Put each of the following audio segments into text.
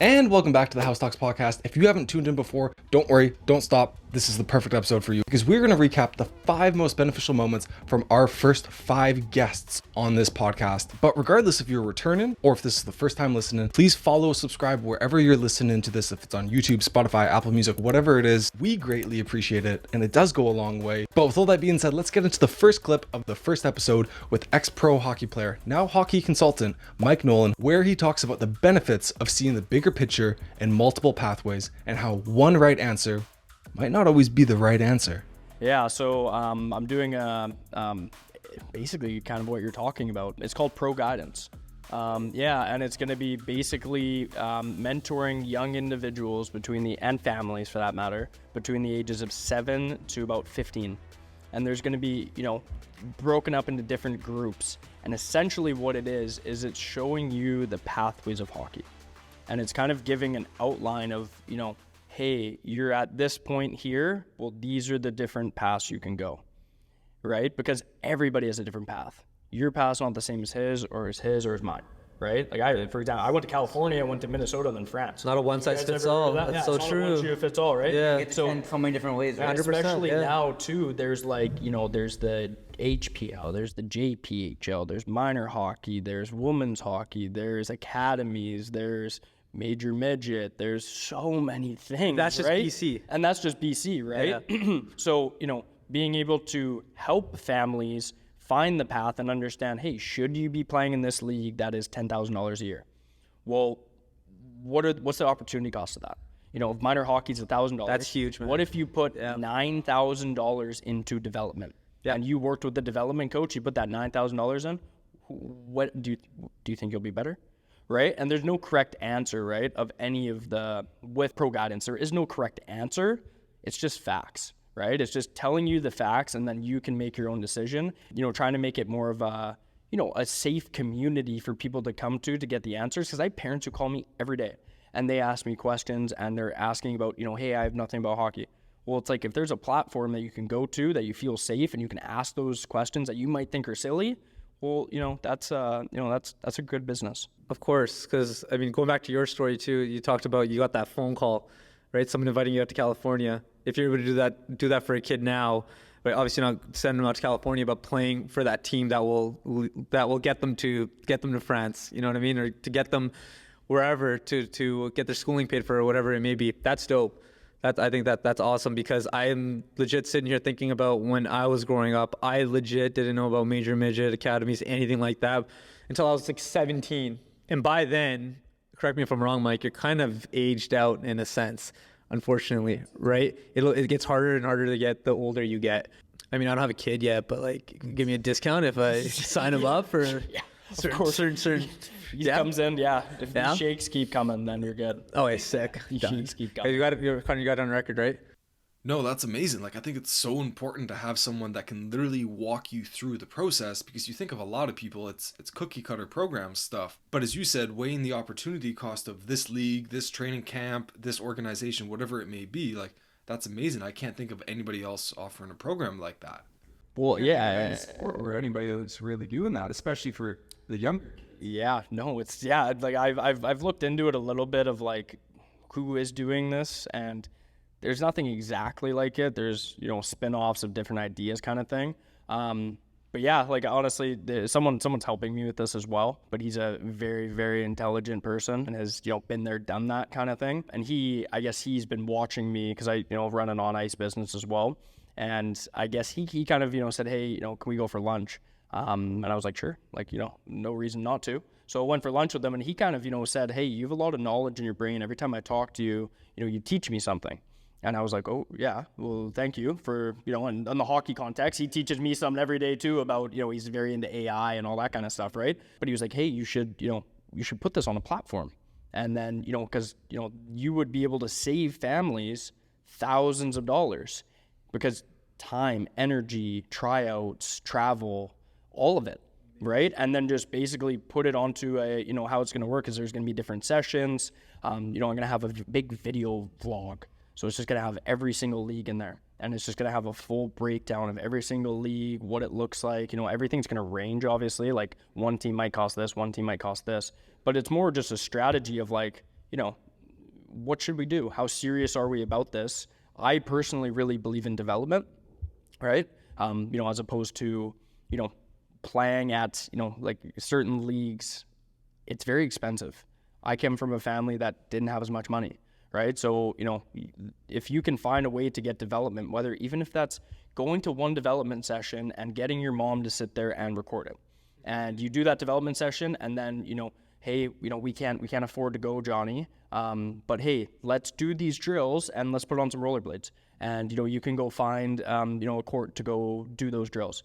And welcome back to the House Talks podcast. If you haven't tuned in before, don't worry, don't stop. This is the perfect episode for you because we're going to recap the 5 most beneficial moments from our first 5 guests on this podcast. But regardless if you're returning or if this is the first time listening, please follow, subscribe wherever you're listening to this. If it's on YouTube, Spotify, Apple Music, whatever it is, we greatly appreciate it and it does go a long way. But with all that being said, let's get into the first clip of the first episode with ex-pro hockey player, now hockey consultant, Mike Nolan, where he talks about the benefits of seeing the bigger picture and multiple pathways and how one right answer might not always be the right answer. Yeah, so I'm doing basically kind of what you're talking about. It's called Pro Guidance. And it's going to be basically mentoring young individuals and families for that matter, between the ages of 7 to about 15. And there's going to be, broken up into different groups. And essentially what it is it's showing you the pathways of hockey. And it's kind of giving an outline of, hey, you're at this point here. Well, these are the different paths you can go, right? Because everybody has a different path. Your path's not the same as his or mine, right? Like for example, I went to California, I went to Minnesota, then France. Not a one-size-fits-all. That's so true. Not a one-size-fits-all, right? Yeah. It's so many different ways, right? 100%, Especially yeah. now too, there's there's the HPL, there's the JPHL, there's minor hockey, there's women's hockey, there's academies, there's major midget, there's so many things. That's just right? BC. And that's just BC, right? Yeah. So, being able to help families find the path and understand, hey, should you be playing in this league that is $10,000 a year? Well, what's the opportunity cost of that? If minor hockey is $1,000. That's huge, man. What if you put $9,000 into development? Yeah. And you worked with the development coach, you put that $9,000 in, what do you think you'll be better? Right? And there's no correct answer, right? Of any of with Pro Guidance, there is no correct answer. It's just facts, right? It's just telling you the facts and then you can make your own decision, trying to make it more of a safe community for people to come to get the answers. Cause I have parents who call me every day and they ask me questions and they're asking about, hey, I have nothing about hockey. Well, it's like, if there's a platform that you can go to that you feel safe and you can ask those questions that you might think are silly, well, that's a good business. Of course, because, going back to your story, too, you talked about you got that phone call, right? Someone inviting you out to California. If you're able to do that for a kid now, right? Obviously not sending them out to California, but playing for that team that will get them to France, you know what I mean? Or to get them wherever to get their schooling paid for or whatever it may be. That's dope. I think that's awesome because I am legit sitting here thinking about when I was growing up. I legit didn't know about major midget academies, anything like that, until I was like 17. And by then, correct me if I'm wrong, Mike, you're kind of aged out in a sense, unfortunately, right? It gets harder and harder to get the older you get. I don't have a kid yet, but give me a discount if I sign him up for certain. He comes in, If the shakes keep coming, then you're good. Oh, it's sick. Shakes keep coming. You got it on record, right? No, that's amazing. I think it's so important to have someone that can literally walk you through the process because you think of a lot of people, it's cookie cutter program stuff. But as you said, weighing the opportunity cost of this league, this training camp, this organization, whatever it may be, that's amazing. I can't think of anybody else offering a program like that. Well, yeah. Or anybody that's really doing that, especially for the younger. Yeah, no, I've looked into it a little bit of who is doing this, and there's nothing exactly like it. There's, spin-offs of different ideas kind of thing. But yeah, honestly, someone's helping me with this as well, but he's a very, very intelligent person and has, been there, done that kind of thing. And I guess he's been watching me because I, run an on-ice business as well. And I guess he kind of, said, hey, can we go for lunch? And I was like, sure, no reason not to. So I went for lunch with him and he kind of, said, hey, you have a lot of knowledge in your brain. Every time I talk to you, you teach me something. And I was like, oh, yeah, well, thank you for, in the hockey context, he teaches me something every day too about, he's very into AI and all that kind of stuff, right? But he was like, hey, you should put this on a platform. And then, because, you would be able to save families thousands of dollars because time, energy, tryouts, travel, all of it, right? And then just basically put it onto how it's going to work is there's going to be different sessions. I'm going to have a big video vlog. So it's just going to have every single league in there. And it's just going to have a full breakdown of every single league, what it looks like. Everything's going to range, obviously. Like, one team might cost this, one team might cost this. But it's more just a strategy of what should we do? How serious are we about this? I personally really believe in development, right? As opposed to, playing at, like certain leagues, it's very expensive. I came from a family that didn't have as much money, right? So, if you can find a way to get development, whether even if that's going to one development session and getting your mom to sit there and record it, and you do that development session, and then, hey, we can't afford to go, Johnny, but hey, let's do these drills and let's put on some rollerblades, and you can go find a court to go do those drills.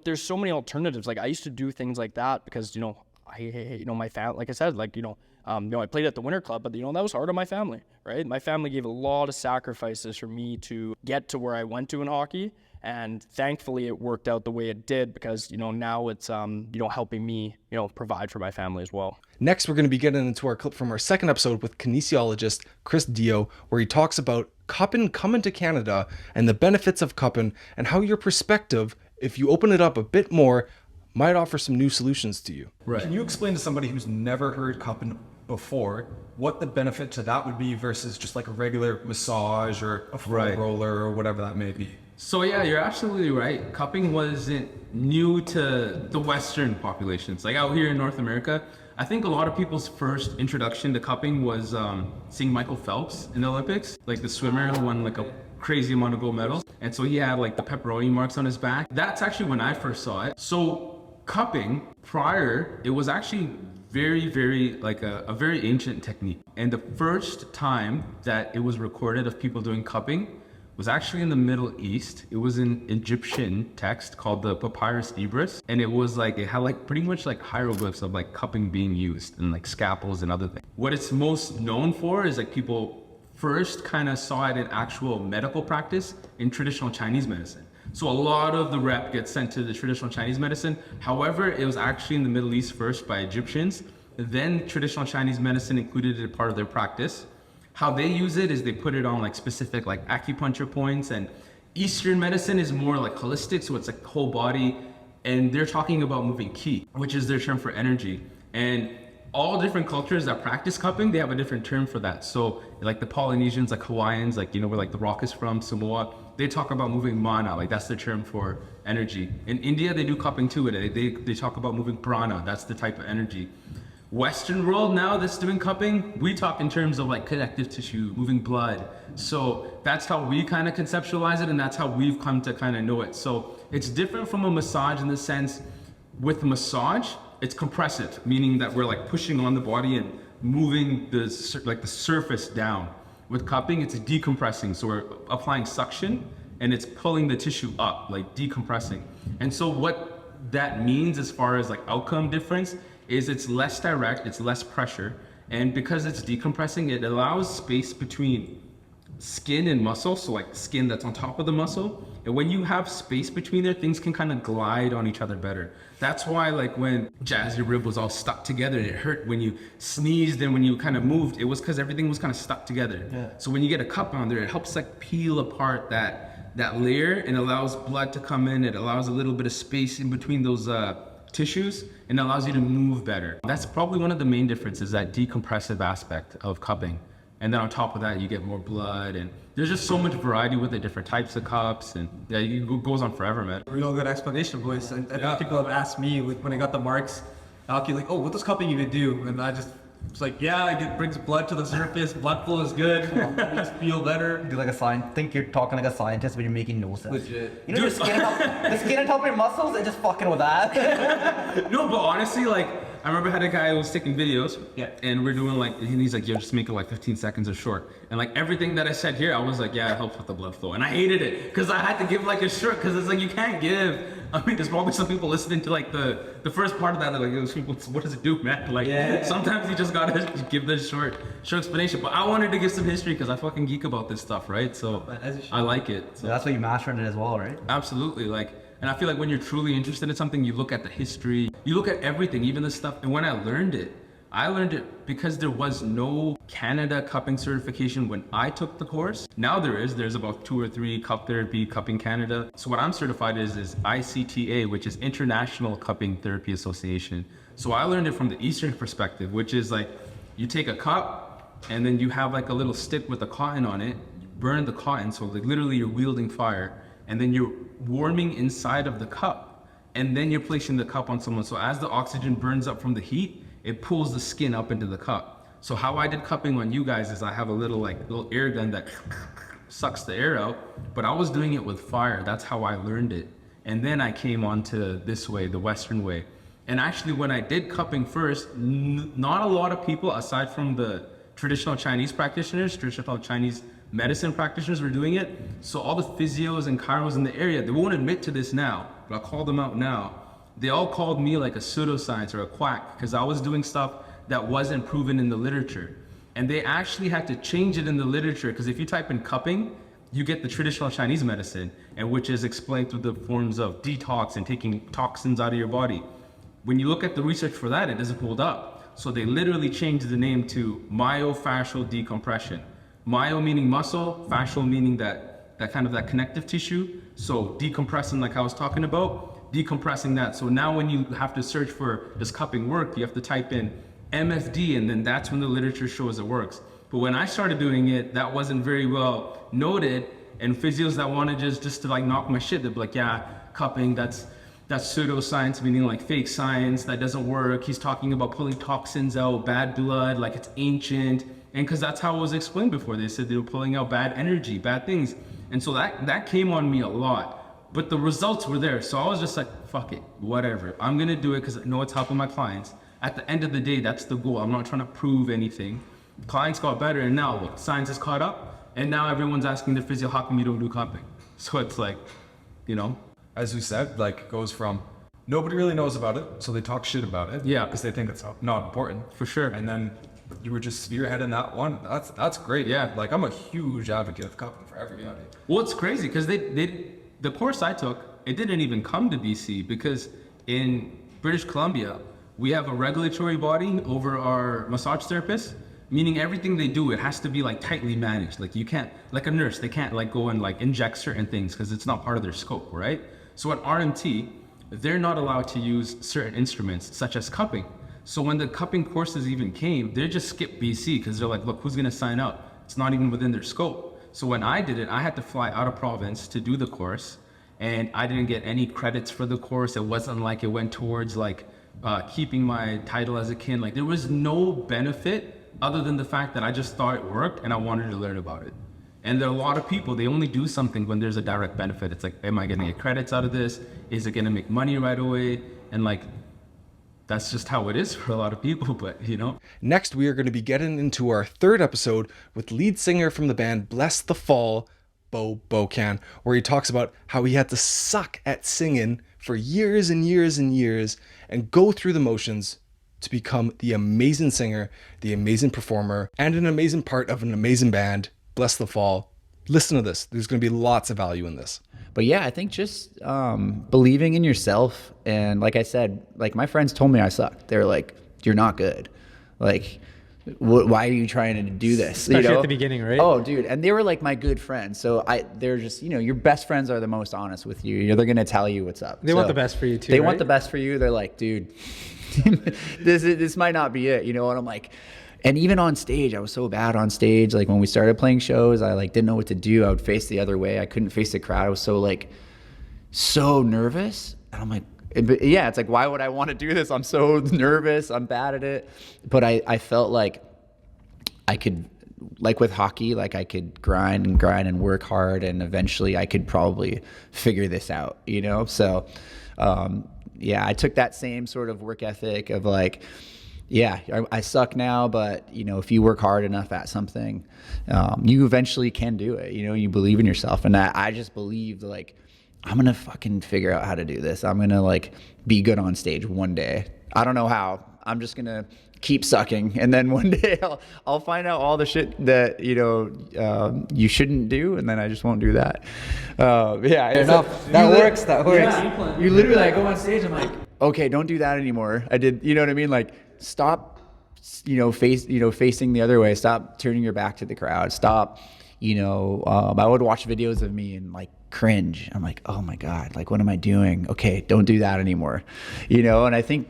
There's so many alternatives. Like I used to do things like that because my family, like I said, I played at the Winter Club, but that was hard on my family, right? My family gave a lot of sacrifices for me to get to where I went to in hockey, and thankfully it worked out the way it did because now it's helping me provide for my family as well. Next, we're going to be getting into our clip from our second episode with kinesiologist Chris Dio, where he talks about cupping coming to Canada and the benefits of cupping and how your perspective, if you open it up a bit more, might offer some new solutions to you. Right. Can you explain to somebody who's never heard cupping before what the benefit to that would be versus just like a regular massage or a foam roller or whatever that may be? So yeah, you're absolutely right. Cupping wasn't new to the Western populations. Like out here in North America, I think a lot of people's first introduction to cupping was seeing Michael Phelps in the Olympics, like the swimmer who won like a crazy amount of gold medals. And so he had like the pepperoni marks on his back. That's actually when I first saw it. So cupping prior, it was actually very, very like a very ancient technique. And the first time that it was recorded of people doing cupping was actually in the Middle East. It was in Egyptian text called the Papyrus Ebris. And it was like, it had like pretty much like hieroglyphs of like cupping being used and like scalpels and other things. What it's most known for is like people first kind of saw it in actual medical practice in traditional Chinese medicine. So a lot of the rep gets sent to the traditional Chinese medicine. However, it was actually in the Middle East first by Egyptians. Then traditional Chinese medicine included it as part of their practice. How they use it is they put it on like specific like acupuncture points, and Eastern medicine is more like holistic, so it's like whole body, and they're talking about moving qi, which is their term for energy. And all different cultures that practice cupping, they have a different term for that. So like the Polynesians, like Hawaiians, like where like the rock is from, Samoa, they talk about moving mana, like that's the term for energy. In India, they do cupping too. They talk about moving prana, that's the type of energy. Western world now that's doing cupping, we talk in terms of like connective tissue, moving blood. So that's how we kind of conceptualize it, and that's how we've come to kind of know it. So it's different from a massage in the sense, with massage, it's compressive, meaning that we're like pushing on the body and moving the surface down. With cupping, it's decompressing, so we're applying suction and it's pulling the tissue up, like decompressing. And so what that means as far as like outcome difference is it's less direct, it's less pressure, and because it's decompressing, it allows space between skin and muscle, so like skin that's on top of the muscle. And when you have space between there, things can kind of glide on each other better. That's why like when Jazzy Rib was all stuck together, it hurt when you sneezed and when you kind of moved, it was because everything was kind of stuck together. Yeah. So when you get a cup on there, it helps like peel apart that layer and allows blood to come in. It allows a little bit of space in between those tissues and allows you to move better. That's probably one of the main differences, that decompressive aspect of cupping. And then on top of that, you get more blood, and there's just so much variety with the different types of cups, and yeah, it goes on forever, man. Real good explanation, boys. And people have asked me when I got the marks, I'll be like, oh, what does cupping even do? And I just, it's like, yeah, it brings blood to the surface, blood flow is good, you just feel better. Do like think you're talking like a scientist, but you're making no sense. Legit. You know, the skin on top of your muscles, and just fucking with that. No, but honestly, like, I remember I had a guy who was taking videos, and we're doing like, and he's like, yo, just make it like 15 seconds or short. And like everything that I said here, I was like, yeah, it helps with the blood flow. And I hated it, because I had to give like a short, because it's like, you can't give. I mean, there's probably some people listening to like the first part of that, they're like, what does it do, man? Like, sometimes you just gotta give the short explanation. But I wanted to give some history, because I fucking geek about this stuff, right? So I like it. So. That's why you mastered it as well, right? Absolutely, like. And I feel like when you're truly interested in something, you look at the history, you look at everything, even the stuff. And when I learned it because there was no Canada cupping certification when I took the course. Now there's about 2 or 3 cup therapy, cupping Canada. So what I'm certified is ICTA, which is International Cupping Therapy Association. So I learned it from the Eastern perspective, which is like, you take a cup, and then you have like a little stick with a cotton on it. You burn the cotton, so like literally you're wielding fire, and then you're warming inside of the cup, and then you're placing the cup on someone. So as the oxygen burns up from the heat, it pulls the skin up into the cup. So how I did cupping on you guys is I have a little air gun that sucks the air out, but I was doing it with fire. That's how I learned it. And then I came on to this way, the Western way. And actually when I did cupping first, not a lot of people aside from the traditional Chinese practitioners, traditional Chinese medicine practitioners were doing it. So all the physios and chiros in the area, they won't admit to this now, but I'll call them out now. They all called me like a pseudoscience or a quack because I was doing stuff that wasn't proven in the literature. And they actually had to change it in the literature because if you type in cupping, you get the traditional Chinese medicine, and which is explained through the forms of detox and taking toxins out of your body. When you look at the research for that, it doesn't hold up. So they literally changed the name to myofascial decompression. Myo meaning muscle, fascial meaning that kind of that connective tissue. So decompressing, like I was talking about, decompressing that. So now when you have to search for does cupping work, you have to type in MFD, and then that's when the literature shows it works. But when I started doing it, that wasn't very well noted, and physios that wanted just to like knock my shit, they'd be like, yeah, cupping, that's pseudoscience, meaning like fake science, that doesn't work. He's talking about pulling toxins out, bad blood, like it's ancient. And because that's how it was explained before. They said they were pulling out bad energy, bad things. And so that came on me a lot. But the results were there. So I was just like, fuck it, whatever. I'm gonna do it because I know it's helping my clients. At the end of the day, that's the goal. I'm not trying to prove anything. Clients got better, and now look, science has caught up, and now everyone's asking the physio, how come you don't do cupping? So it's like, you know. As we said, like it goes from nobody really knows about it, so they talk shit about it. Yeah. Because they think it's not important. For sure. And then you were just spearheading that one. That's great. Yeah. Like I'm a huge advocate of cupping for everybody. Well, it's crazy because the course I took, it didn't even come to BC because in British Columbia, we have a regulatory body over our massage therapists, meaning everything they do, it has to be like tightly managed. Like you can't, like a nurse, they can't like go and like inject certain things because it's not part of their scope, right? So at RMT, they're not allowed to use certain instruments such as cupping. So when the cupping courses even came, they just skipped BC because they're like, look, who's gonna sign up? It's not even within their scope. So when I did it, I had to fly out of province to do the course, and I didn't get any credits for the course. It wasn't like it went towards like keeping my title as a kin. Like there was no benefit other than the fact that I just thought it worked and I wanted to learn about it. And there are a lot of people, they only do something when there's a direct benefit. It's like, am I gonna get credits out of this? Is it gonna make money right away? And like, that's just how it is for a lot of people, but you know. Next, we are going to be getting into our third episode with lead singer from the band Bless the Fall, Bo Bocan, where he talks about how he had to suck at singing for years and years and years and go through the motions to become the amazing singer, the amazing performer, and an amazing part of an amazing band, Bless the Fall. Listen to this. There's going to be lots of value in this. But yeah, I think just believing in yourself. And like I said, like my friends told me I sucked. They're like, you're not good. Like, why are you trying to do this? Especially at the beginning, right? Oh, dude. And they were like my good friends. So they're just, your best friends are the most honest with you. They're going to tell you what's up. They want the best for you too, They right? want the best for you. They're like, dude, this might not be it, And I'm like, and even on stage, I was so bad on stage. Like when we started playing shows, I like didn't know what to do. I would face the other way. I couldn't face the crowd. I was so nervous. And I'm like, yeah, it's like, why would I want to do this? I'm so nervous. I'm bad at it. But I felt like I could, like with hockey, like I could grind and work hard, and eventually I could probably figure this out, So, yeah, I took that same sort of work ethic of like, yeah, I suck now, but if you work hard enough at something, you eventually can do it. You believe in yourself, and I just believed like I'm gonna fucking figure out how to do this. I'm gonna like be good on stage one day. I don't know how. I'm just gonna keep sucking, and then one day I'll find out all the shit that you shouldn't do, and then I just won't do that. Yeah, That works. Yeah, you literally like go on stage. I'm like, okay, don't do that anymore. I did. You know what I mean? Like, stop. Facing the other way. Stop turning your back to the crowd. Stop. I would watch videos of me and like cringe. I'm like, oh my god, like what am I doing? Okay, don't do that anymore. And I think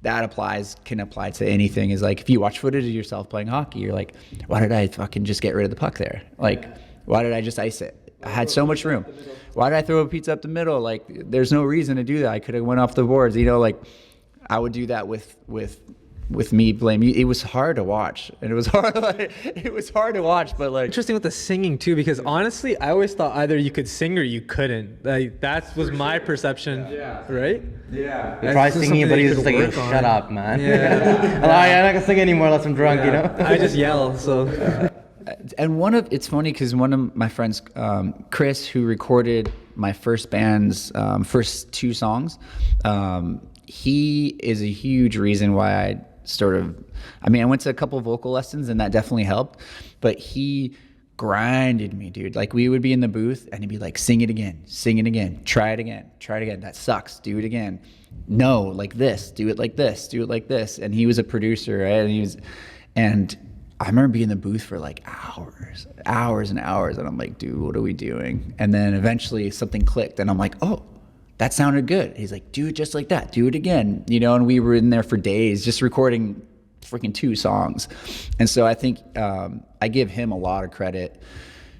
that can apply to anything. Is like, if you watch footage of yourself playing hockey, you're like, why did I fucking just get rid of the puck there? Like, why did I just ice it? I had so much room. Why did I throw a pizza up the middle? Like, there's no reason to do that. I could have went off the boards, you know, like I would do that with me playing. It was hard to watch, and it was hard. Like, it was hard to watch, but like Interesting with the singing too, because honestly, I always thought either you could sing or you couldn't. Like that was my perception, right? yeah. Try singing, but he's just like, shut up, man. I'm not gonna sing anymore unless I'm drunk, you know? I just yell, so. And it's funny because one of my friends, Chris, who recorded my first band's first 2 songs, he is a huge reason why I went to a couple vocal lessons and that definitely helped, but he grinded me, dude. Like, we would be in the booth and he'd be like, sing it again, try it again, that sucks, do it again. No, like this, do it like this, do it like this. And he was a producer, right? And I remember being in the booth for like hours and hours, and I'm like, dude, what are we doing? And then eventually something clicked, and I'm like, oh, that sounded good. He's like, do it just like that, do it again, you know. And we were in there for days just recording freaking 2 songs. And so I think I give him a lot of credit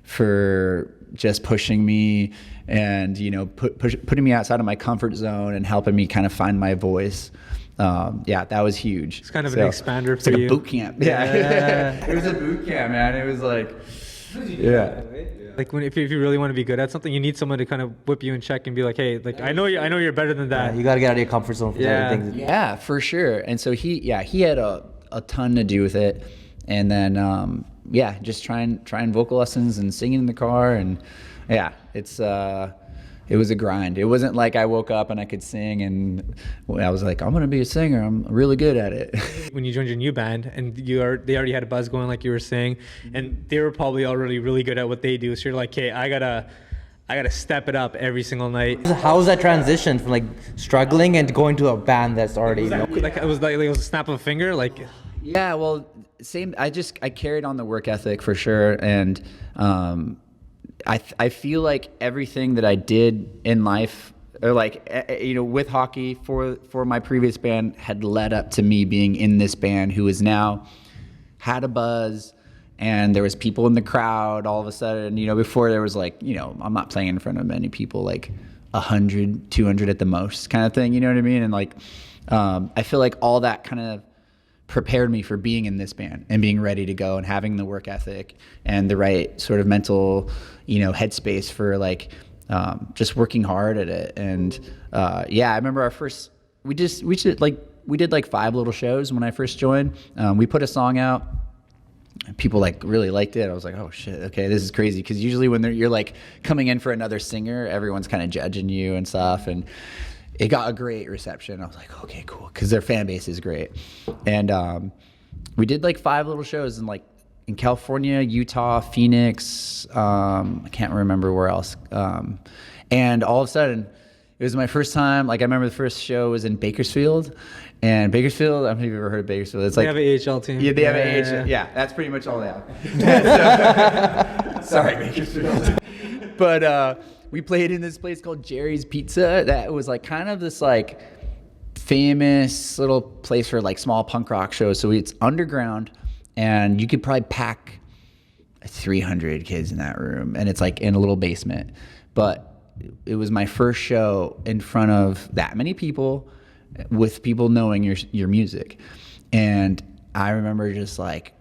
for just pushing me and, you know, putting me outside of my comfort zone and helping me kind of find my voice. Yeah, that was huge. It's kind of an expander it's for like you. a boot camp. Yeah. It was a boot camp, man. It was like, yeah. Like if you really want to be good at something, you need someone to kind of whip you in check and be like, hey, like I know you're better than that. You gotta get out of your comfort zone for certain things. Yeah, for sure. And so he had a ton to do with it. And then just trying vocal lessons and singing in the car, and yeah, it was a grind. It wasn't like I woke up and I could sing and I was like, I'm gonna be a singer. I'm really good at it. When you joined your new band and they already had a buzz going, like you were saying, and they were probably already really good at what they do. So you're like, hey, I gotta step it up every single night. How was that transition from like struggling and going to a band that's already, you know? Like it was a snap of a finger, like. Yeah, well, same. I carried on the work ethic for sure, and I feel like everything that I did in life, or like, you know, with hockey for my previous band, had led up to me being in this band who is now had a buzz, and there was people in the crowd all of a sudden. You know, before there was like, you know, I'm not playing in front of many people, like 100, 200 at the most kind of thing. You know what I mean? And like, I feel like all that kind of prepared me for being in this band and being ready to go and having the work ethic and the right sort of mental, you know, headspace for like just working hard at it. And I remember we did like 5 little shows when I first joined. We put a song out. People like really liked it. I was like, oh shit, okay, this is crazy. Because usually when you're like coming in for another singer, everyone's kind of judging you and stuff. And it got a great reception. I was like, okay, cool, because their fan base is great. And we did like 5 little shows in California, Utah, Phoenix. I can't remember where else. And all of a sudden, it was my first time. Like, I remember the first show was in Bakersfield. And Bakersfield, I don't know if you've ever heard of Bakersfield. It's like, they have an AHL team. Yeah, they have an AHL. Yeah, that's pretty much all they have. Sorry, Bakersfield. But we played in this place called Jerry's Pizza that was like kind of this like famous little place for like small punk rock shows. So it's underground, and you could probably pack 300 kids in that room, and it's like in a little basement. But it was my first show in front of that many people, with people knowing your music. And I remember just like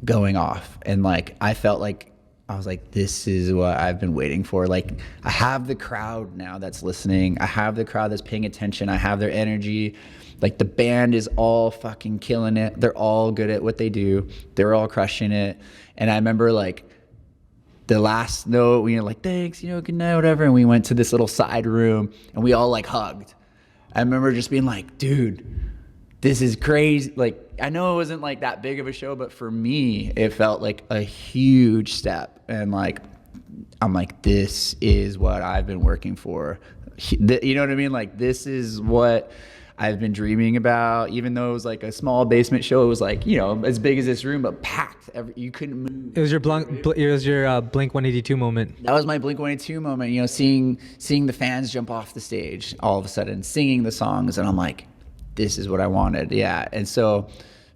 going off, and like I felt like I was like, this is what I've been waiting for. Like, I have the crowd now that's listening. I have the crowd that's paying attention. I have their energy. Like, the band is all fucking killing it. They're all good at what they do. They're all crushing it. And I remember like the last note, we were like, thanks, you know, good night, whatever. And we went to this little side room and we all like hugged. I remember just being like, dude, this is crazy. Like, I know it wasn't like that big of a show, but for me, it felt like a huge step. And like, I'm like, this is what I've been working for. You know what I mean? Like, this is what I've been dreaming about. Even though it was like a small basement show, it was like, you know, as big as this room, but packed. You couldn't move. It was your Blink 182 moment. That was my Blink 182 moment. You know, seeing the fans jump off the stage all of a sudden, singing the songs, and I'm like, this is what I wanted. Yeah. And so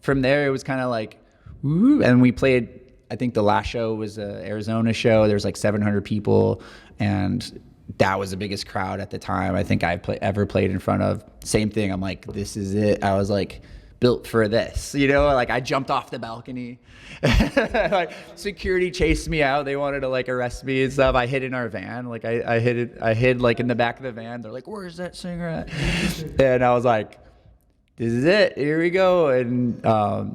from there, it was kind of like, woo, and we played, I think the last show was a Arizona show. There was like 700 people, and that was the biggest crowd at the time I think I ever played in front of. Same thing. I'm like, this is it. I was like, built for this, you know, like I jumped off the balcony, like security chased me out. They wanted to like arrest me and stuff. I hid in our van. Like I hid like in the back of the van. They're like, where's that singer at? And I was like, this is it. Here we go. And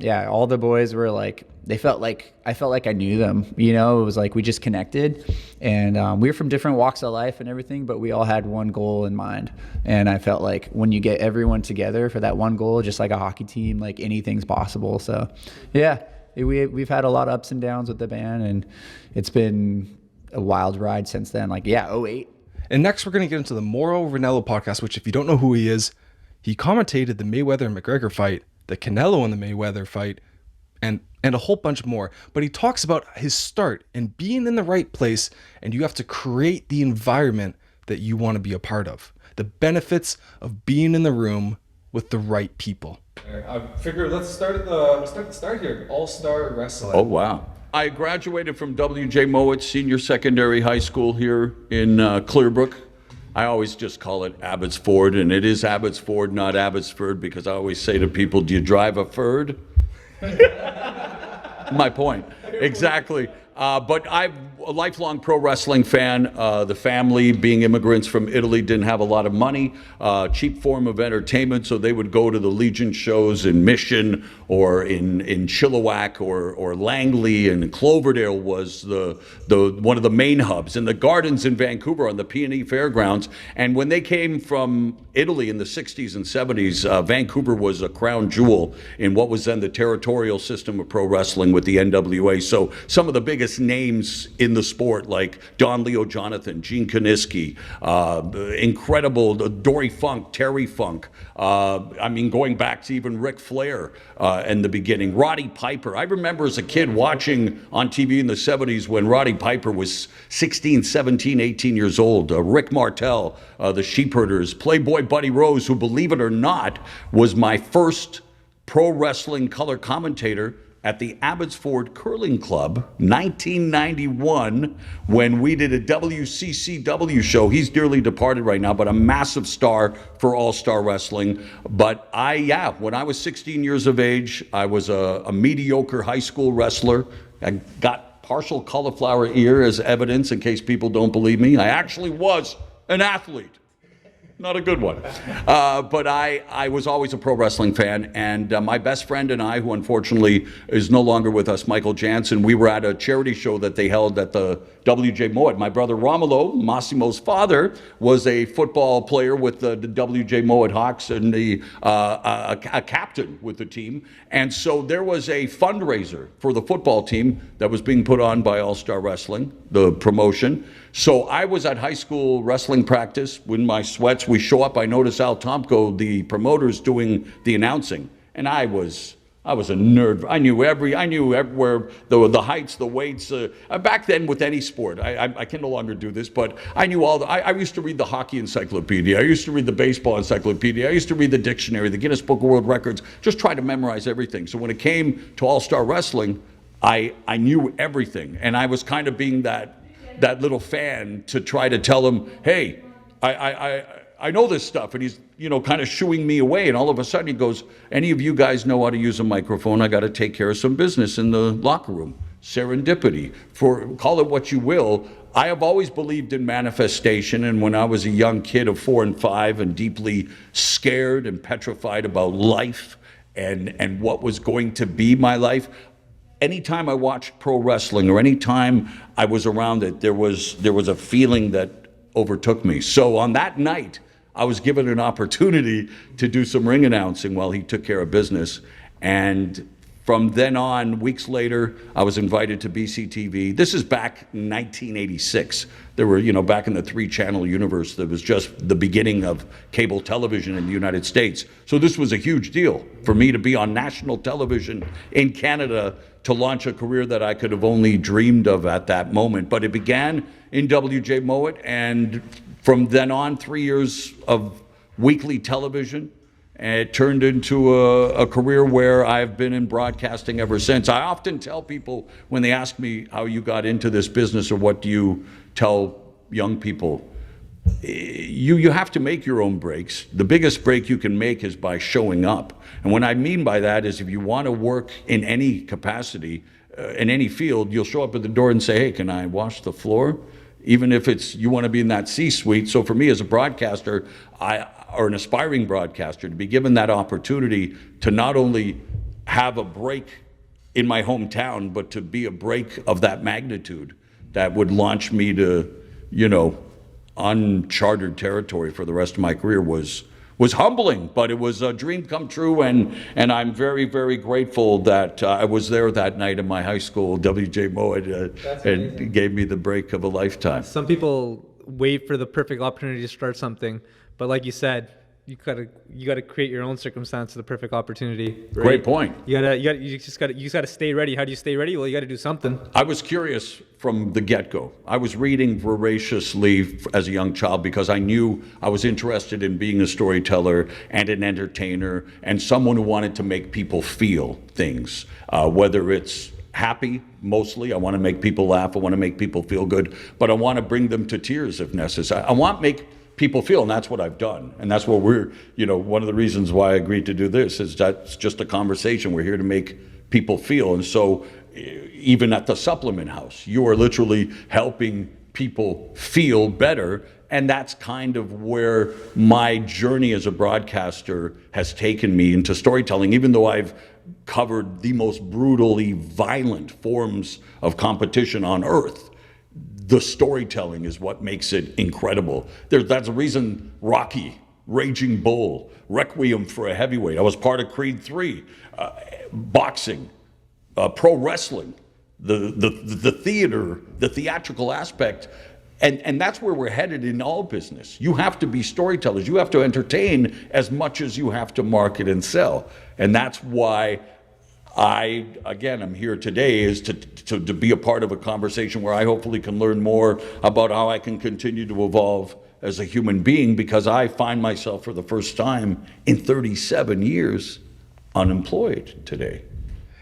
yeah, all the boys were like, I felt like I knew them, you know. It was like we just connected, and we were from different walks of life and everything, but we all had one goal in mind. And I felt like when you get everyone together for that one goal, just like a hockey team, like anything's possible. So yeah, we've had a lot of ups and downs with the band, and it's been a wild ride since then. Like, yeah, 08. And next we're going to get into the Mauro Ranallo podcast, which if you don't know who he is, he commentated the Mayweather and McGregor fight, the Canelo and the Mayweather fight, and a whole bunch more. But he talks about his start and being in the right place, and you have to create the environment that you want to be a part of. The benefits of being in the room with the right people. I figure let's start the start here. All-Star Wrestling. Oh, wow. I graduated from W.J. Mowat Senior Secondary High School here in Clearbrook. I always just call it Abbotsford, and it is Abbotsford, not Abbotsford, because I always say to people, do you drive a Ford? My point. Exactly. But I'm a lifelong pro wrestling fan. The family, being immigrants from Italy, didn't have a lot of money, cheap form of entertainment, so they would go to the Legion shows in Mission or in Chilliwack or Langley, and Cloverdale was the one of the main hubs, and the Gardens in Vancouver on the P&E Fairgrounds. And when they came from Italy in the 60s and 70s, Vancouver was a crown jewel in what was then the territorial system of pro wrestling with the NWA. So some of the biggest names in the sport, like Don Leo Jonathan, Gene Kaniski, incredible Dory Funk, Terry Funk, I mean, going back to even Ric Flair in the beginning, Roddy Piper. I remember as a kid watching on TV in the 70s when Roddy Piper was 16, 17, 18 years old. Rick Martel, the Sheepherders, Playboy Buddy Rose, who, believe it or not, was my first pro wrestling color commentator at the Abbotsford Curling Club, 1991, when we did a WCCW show. He's dearly departed right now, but a massive star for All-Star Wrestling. But when I was 16 years of age, I was a mediocre high school wrestler. I got partial cauliflower ear as evidence in case people don't believe me. I actually was an athlete. Not a good one. But I was always a pro wrestling fan, and my best friend and I, who unfortunately is no longer with us, Michael Jansen, we were at a charity show that they held at the W.J. Mowat. My brother Romulo, Massimo's father, was a football player with the W.J. Mowat Hawks and a captain with the team. And so there was a fundraiser for the football team that was being put on by All-Star Wrestling, the promotion. So I was at high school wrestling practice in my sweats. We show up, I notice Al Tomko, the promoter's doing the announcing. And I was a nerd. I knew everywhere, the heights, the weights. Back then with any sport, I can no longer do this, but I knew I used to read the hockey encyclopedia. I used to read the baseball encyclopedia. I used to read the dictionary, the Guinness Book of World Records, just try to memorize everything. So when it came to All-Star Wrestling, I knew everything. And I was kind of being that little fan to try to tell him, hey, I know this stuff. And he's, kind of shooing me away. And all of a sudden he goes, any of you guys know how to use a microphone? I got to take care of some business in the locker room. Serendipity, call it what you will. I have always believed in manifestation. And when I was a young kid of 4 and 5 and deeply scared and petrified about life and what was going to be my life, anytime I watched pro wrestling or anytime I was around it, there was a feeling that overtook me. So on that night, I was given an opportunity to do some ring announcing while he took care of business. And from then on, weeks later, I was invited to BCTV. This is back in 1986. There were, back in the 3-channel universe, there was just the beginning of cable television in the United States. So this was a huge deal for me to be on national television in Canada to launch a career that I could have only dreamed of at that moment. But it began in W.J. Mowat, and from then on, 3 years of weekly television and it turned into a career where I've been in broadcasting ever since. I often tell people when they ask me how you got into this business or what do you tell young people, you have to make your own breaks. The biggest break you can make is by showing up. And what I mean by that is if you want to work in any capacity, in any field, you'll show up at the door and say, hey, can I wash the floor? Even if it's you want to be in that C-suite. So for me as a broadcaster, or an aspiring broadcaster, to be given that opportunity to not only have a break in my hometown, but to be a break of that magnitude that would launch me to, uncharted territory for the rest of my career was humbling, but it was a dream come true, and I'm very, very grateful that I was there that night in my high school, WJ Moed, and gave me the break of a lifetime. Some people wait for the perfect opportunity to start something, but like you said, you gotta create your own circumstance to the perfect opportunity. Right? Great point. You just gotta stay ready. How do you stay ready? Well, you gotta do something. I was curious from the get-go. I was reading voraciously as a young child because I knew I was interested in being a storyteller and an entertainer and someone who wanted to make people feel things, whether it's happy, mostly. I want to make people laugh. I want to make people feel good, but I want to bring them to tears if necessary. I want to make people feel, and that's what I've done. And that's what we're, one of the reasons why I agreed to do this is that's just a conversation. We're here to make people feel. And so even at the supplement house, you are literally helping people feel better. And that's kind of where my journey as a broadcaster has taken me into storytelling, even though I've covered the most brutally violent forms of competition on earth. The storytelling is what makes it incredible. That's the reason Rocky, Raging Bull, Requiem for a Heavyweight. I was part of Creed 3, boxing, pro wrestling, the theater, the theatrical aspect. And that's where we're headed in all business. You have to be storytellers. You have to entertain as much as you have to market and sell. And that's why I'm here today is to be a part of a conversation where I hopefully can learn more about how I can continue to evolve as a human being, because I find myself for the first time in 37 years unemployed today.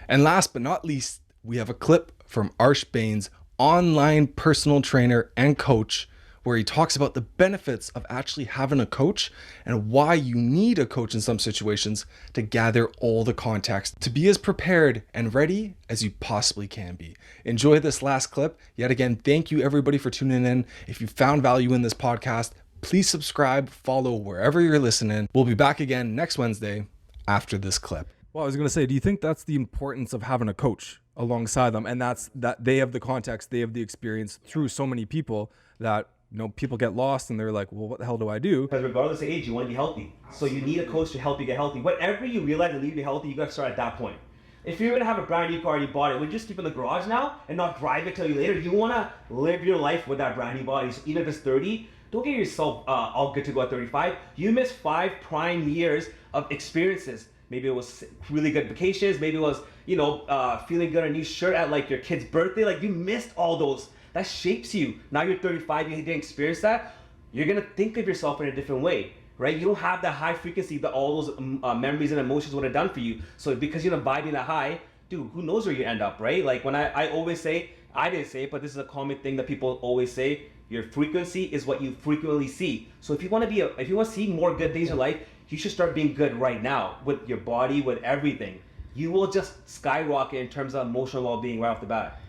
And last but not least, we have a clip from Arsh Bains, online personal trainer and coach, where he talks about the benefits of actually having a coach and why you need a coach in some situations to gather all the context to be as prepared and ready as you possibly can be. Enjoy this last clip. Yet again, thank you everybody for tuning in. If you found value in this podcast, please subscribe, follow wherever you're listening. We'll be back again next Wednesday after this clip. Well, I was going to say, do you think that's the importance of having a coach alongside them? And that's that they have the context, they have the experience through so many people that people get lost and they're like, well, what the hell do I do? Because regardless of age, you want to be healthy. So you need a coach to help you get healthy. Whatever you realize that leaves you healthy, you got to start at that point. If you're going to have a brand new car, you bought it, would you just keep it in the garage now and not drive it till you later? You want to live your life with that brand new body. So even if it's 30, don't get yourself all good to go at 35. You missed 5 prime years of experiences. Maybe it was really good vacations. Maybe it was, feeling good on a new shirt at like your kid's birthday. Like you missed all those. That shapes you. Now you're 35, you didn't experience that. You're gonna think of yourself in a different way, right? You don't have that high frequency that all those memories and emotions would have done for you. So because you're not vibing that high, dude, who knows where you end up, right? Like when I always say, I didn't say it, but this is a common thing that people always say, your frequency is what you frequently see. So if you want to see more good things in life, you should start being good right now with your body, with everything. You will just skyrocket in terms of emotional well-being right off the bat.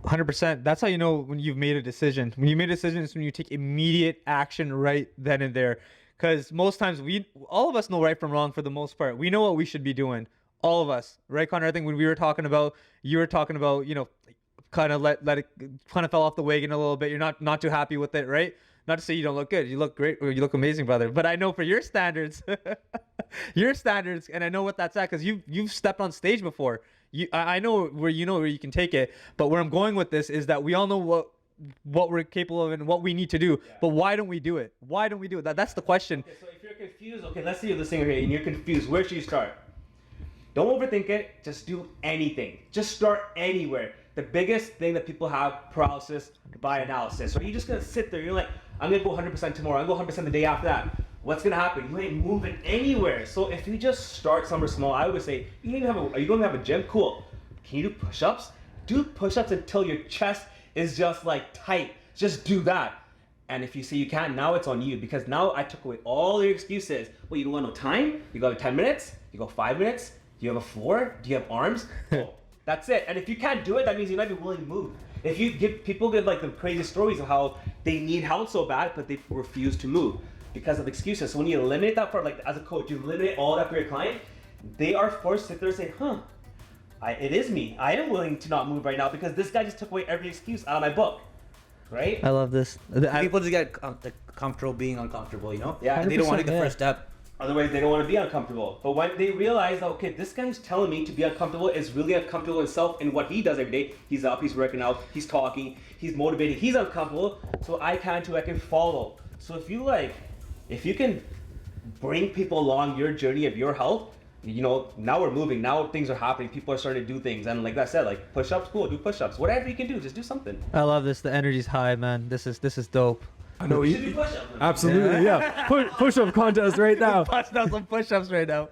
100%. That's how you know when you've made a decision. When you made a decision is when you take immediate action right then and there. Because most times all of us know right from wrong for the most part. We know what we should be doing. All of us, right, Connor? I think when you were talking about, kind of let it kind of fell off the wagon a little bit. You're not too happy with it, right? Not to say you don't look good. You look great. Or you look amazing, brother. But I know for your standards, and I know what that's at because you've stepped on stage before. I know where you can take it, but where I'm going with this is that we all know what we're capable of and what we need to do, but why don't we do it? Why don't we do it? That's the question. Okay, so if you're confused, let's say you're listening here and you're confused, where should you start? Don't overthink it, just do anything. Just start anywhere. The biggest thing that people have, paralysis by analysis. So you're just gonna sit there, you're like, I'm gonna go 100% tomorrow, I'm gonna go 100% the day after that. what's gonna happen? You ain't moving anywhere. So if you just start somewhere small, I would say, you don't even have are you going to have a gym? Cool. Can you do push-ups? Do push-ups until your chest is just like tight. Just do that. And if you say you can't, now it's on you, because now I took away all your excuses. Well, you don't want no time? You go 10 minutes? You go 5 minutes? Do you have a floor? Do you have arms? Cool. That's it. And if you can't do it, that means you're not even willing to move. If you give people give like the crazy stories of how they need help so bad, but they refuse to move because of excuses. So when you eliminate that for, like, as a coach, you eliminate all that for your client, they are forced to sit there and say, it is me. I am willing to not move right now because this guy just took away every excuse out of my book. Right? I love this. People just get comfortable being uncomfortable, you know? Yeah. And they don't want to take the first step. Otherwise, they don't want to be uncomfortable. But when they realize, okay, this guy who's telling me to be uncomfortable is really uncomfortable himself in what he does every day. He's up, he's working out, he's talking, he's motivated, he's uncomfortable. So I can too, I can follow. So if you can bring people along your journey of your health, you know, now we're moving, now things are happening, people are starting to do things. And like I said, like push-ups, cool, do push-ups. Whatever you can do, just do something. I love this. The energy's high, man. This is dope. I know. You should do push-ups. Absolutely, yeah. Push-up contest right now. Busting out some push-ups right now.